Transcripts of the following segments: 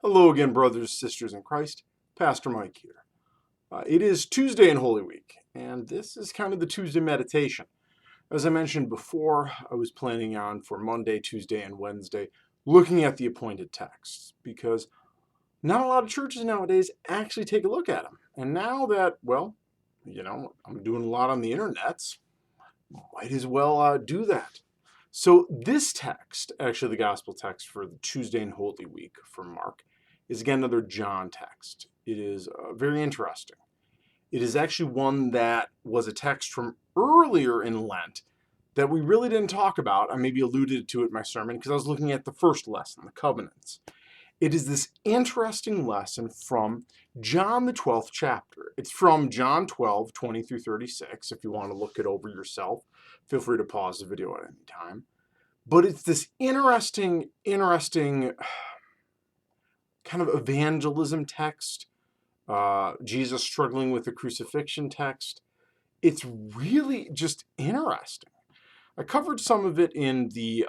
Hello again, brothers, sisters in Christ. Pastor Mike here. It is Tuesday in Holy Week, and this is kind of the Tuesday meditation. As I mentioned before, I was planning on for Monday, Tuesday, and Wednesday looking at the appointed texts because not a lot of churches nowadays actually take a look at them. And now that, I'm doing a lot on the internets, might as well do that. So this text, actually the gospel text for the Tuesday in Holy Week for Mark, is again another John text. It is very interesting. It is actually one that was a text from earlier in Lent that we really didn't talk about. I maybe alluded to it in my sermon because I was looking at the first lesson, the covenants. It is this interesting lesson from John, the 12th chapter. It's from John 12, 20 through 36. If you want to look it over yourself, feel free to pause the video at any time. But it's this interesting kind of evangelism text, Jesus struggling with the crucifixion text. It's really just interesting. I covered some of it in the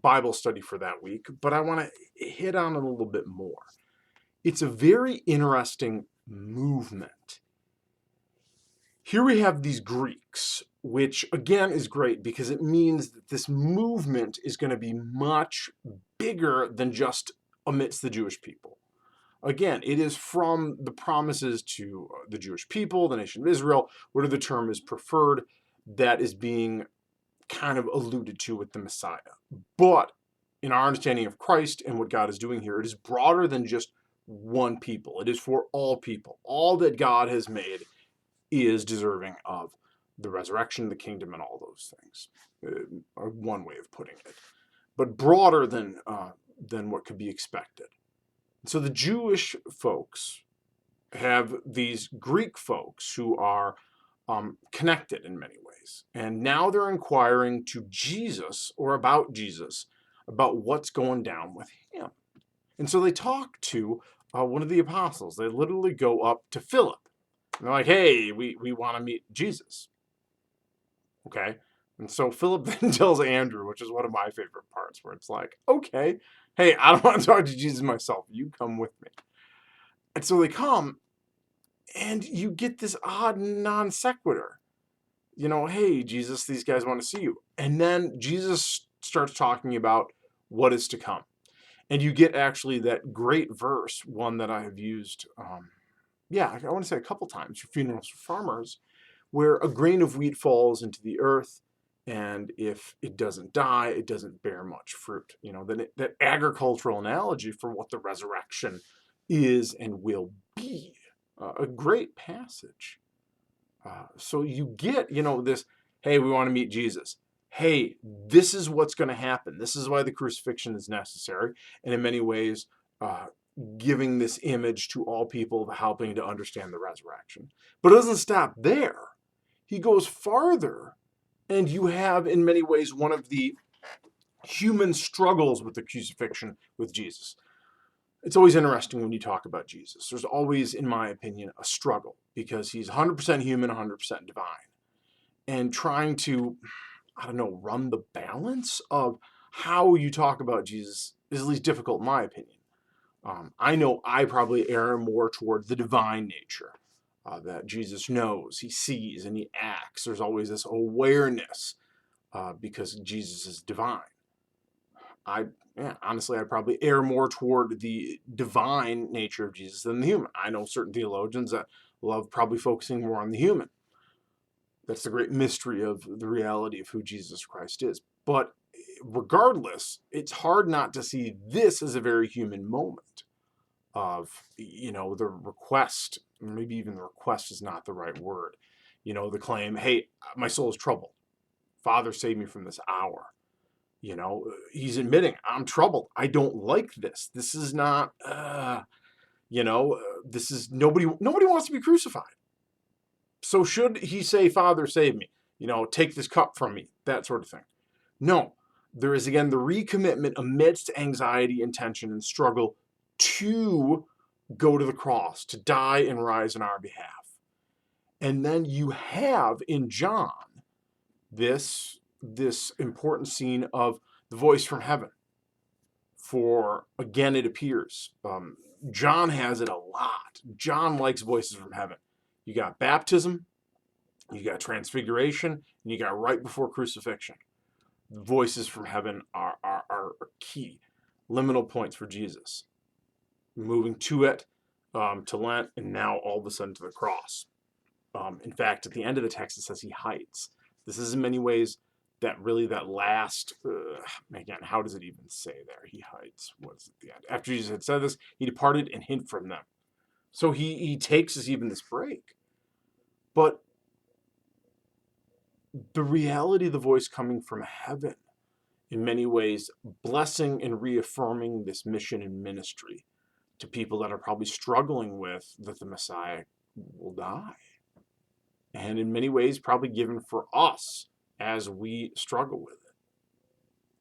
Bible study for that week, but I want to hit on it a little bit more. It's a very interesting movement. Here we have these Greeks, which again is great because it means that this movement is going to be much bigger than just amidst the Jewish people. Again, it is from the promises to the Jewish people, the nation of Israel, whatever the term is preferred, that is being kind of alluded to with the Messiah. But in our understanding of Christ and what God is doing here, it is broader than just one people. It is for all people. All that God has made is deserving of the resurrection, the kingdom, and all those things. One way of putting it, but broader than what could be expected. So the Jewish folks have these Greek folks who are connected in many ways. And now they're inquiring to Jesus or about Jesus, about what's going down with him. And so they talk to one of the apostles. They literally go up to Philip. And they're like, hey, we want to meet Jesus. Okay. And so Philip then tells Andrew, which is one of my favorite parts, where it's like, okay, hey, I don't want to talk to Jesus myself. You come with me. And so they come, and you get this odd non sequitur. Hey, Jesus, these guys want to see you. And then Jesus starts talking about what is to come. And you get actually that great verse, one that I have used, I want to say a couple times for funerals for farmers, where a grain of wheat falls into the earth, and if it doesn't die, it doesn't bear much fruit. That agricultural analogy for what the resurrection is and will be. A great passage. So you get, this, hey, we want to meet Jesus. Hey, this is what's going to happen. This is why the crucifixion is necessary. And in many ways, giving this image to all people, helping to understand the resurrection. But it doesn't stop there. He goes farther, and you have, in many ways, one of the human struggles with the crucifixion with Jesus. It's always interesting when you talk about Jesus. There's always, in my opinion, a struggle because he's 100% human, 100% divine. And trying to, run the balance of how you talk about Jesus is at least difficult in my opinion. I know I probably err more toward the divine nature, that Jesus knows, he sees, and he acts. There's always this awareness because Jesus is divine. Honestly, I probably err more toward the divine nature of Jesus than the human. I know certain theologians that love probably focusing more on the human. That's the great mystery of the reality of who Jesus Christ is. But regardless, it's hard not to see this as a very human moment of, the request, maybe even the request is not the right word, the claim, hey, my soul is troubled. Father, save me from this hour. He's admitting, I'm troubled. I don't like this. This is not, this is, nobody wants to be crucified. So should he say, Father, save me, take this cup from me, that sort of thing? No, there is again the recommitment amidst anxiety and tension and struggle to go to the cross, to die and rise in our behalf. And then you have in John this important scene of the voice from heaven. For, again, it appears. John has it a lot. John likes voices from heaven. You got baptism, you got transfiguration, and you got right before crucifixion. Voices from heaven are key, liminal points for Jesus. Moving to it, to Lent, and now all of a sudden to the cross. In fact, at the end of the text, it says he hides. This is in many ways that last, again, how does it even say there? He hides. What's at the end? After Jesus had said this, he departed and hid from them. So he takes us even this break. But the reality of the voice coming from heaven, in many ways, blessing and reaffirming this mission and ministry to people that are probably struggling with that the Messiah will die. And in many ways, probably given for us as we struggle with it.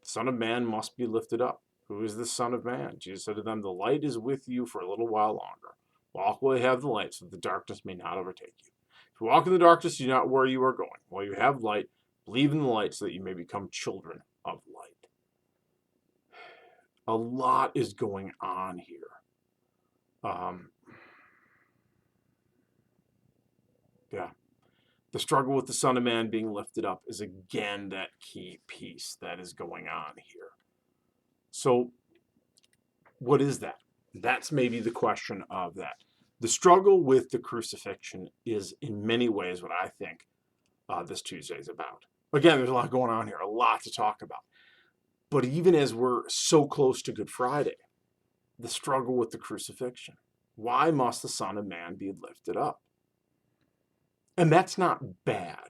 The Son of Man must be lifted up. Who is the Son of Man? Jesus said to them, the light is with you for a little while longer. Walk while you have the light, so that the darkness may not overtake you. If you walk in the darkness, you know not where you are going. While you have light, believe in the light, so that you may become children of light. A lot is going on here. The struggle with the Son of Man being lifted up is again that key piece that is going on here. So what is that? That's maybe the question of that. The struggle with the crucifixion is in many ways what I think this Tuesday is about. Again, there's a lot going on here, a lot to talk about. But even as we're so close to Good Friday, the struggle with the crucifixion. Why must the Son of Man be lifted up? And that's not bad.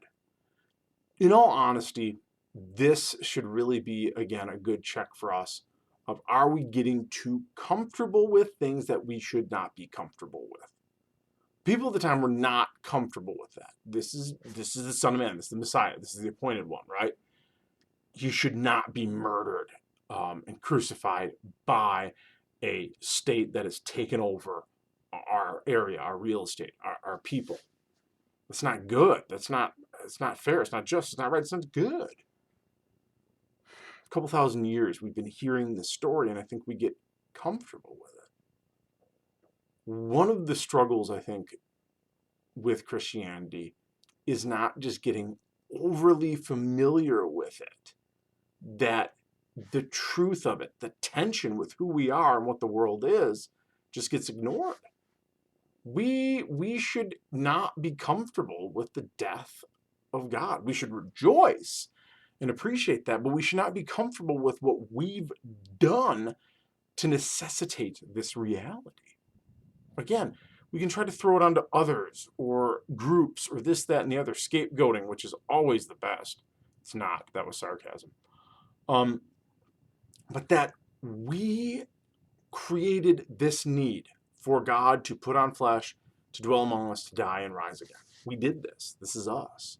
In all honesty, this should really be, again, a good check for us of, are we getting too comfortable with things that we should not be comfortable with? People at the time were not comfortable with that. This is the Son of Man. This is the Messiah. This is the appointed one, right? He should not be murdered and crucified by a state that has taken over our area, our real estate, our people. It's not good. It's not fair. It's not just. It's not right. It's not good. A couple thousand years we've been hearing this story, and I think we get comfortable with it. One of the struggles, I think, with Christianity is not just getting overly familiar with it, that the truth of it, the tension with who we are and what the world is, just gets ignored. We should not be comfortable with the death of God. We should rejoice and appreciate that, but we should not be comfortable with what we've done to necessitate this reality. Again, we can try to throw it onto others or groups or this, that, and the other, scapegoating, which is always the best. It's not. That was sarcasm. But that we created this need for God to put on flesh, to dwell among us, to die and rise again. We did this. This is us.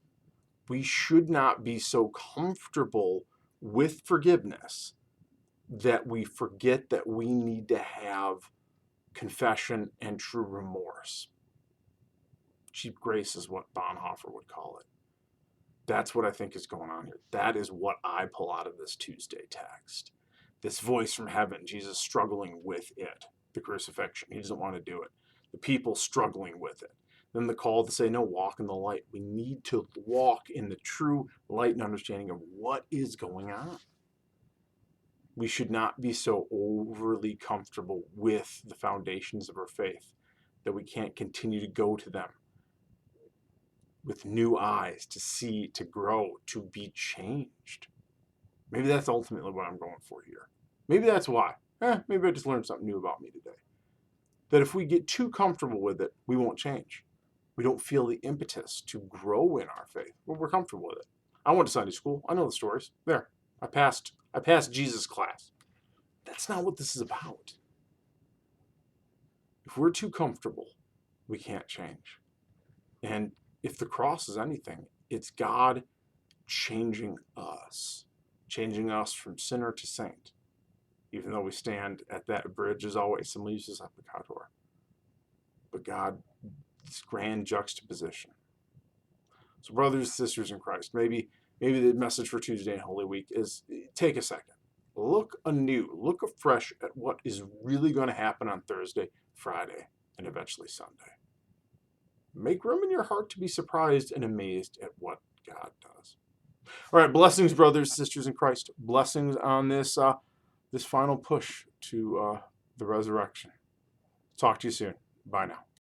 We should not be so comfortable with forgiveness that we forget that we need to have confession and true remorse. Cheap grace is what Bonhoeffer would call it. That's what I think is going on here. That is what I pull out of this Tuesday text. This voice from heaven, Jesus struggling with it, the crucifixion. He doesn't want to do it. The people struggling with it. Then the call to say, no, walk in the light. We need to walk in the true light and understanding of what is going on. We should not be so overly comfortable with the foundations of our faith that we can't continue to go to them with new eyes, to see, to grow, to be changed. Maybe that's ultimately what I'm going for here. Maybe that's why. Maybe I just learned something new about me today. That if we get too comfortable with it, we won't change. We don't feel the impetus to grow in our faith. Well, we're comfortable with it. I went to Sunday school. I know the stories. There. I passed Jesus' class. That's not what this is about. If we're too comfortable, we can't change. And if the cross is anything, it's God changing us from sinner to saint. Even though we stand at that bridge, as always, some uses applicator. But God, this grand juxtaposition. So brothers and sisters in Christ, maybe the message for Tuesday and Holy Week is take a second. look anew, look afresh at what is really going to happen on Thursday, Friday, and eventually Sunday. Make room in your heart to be surprised and amazed at what God does. All right, blessings, brothers, sisters in Christ. Blessings on this this final push to the resurrection. Talk to you soon. Bye now.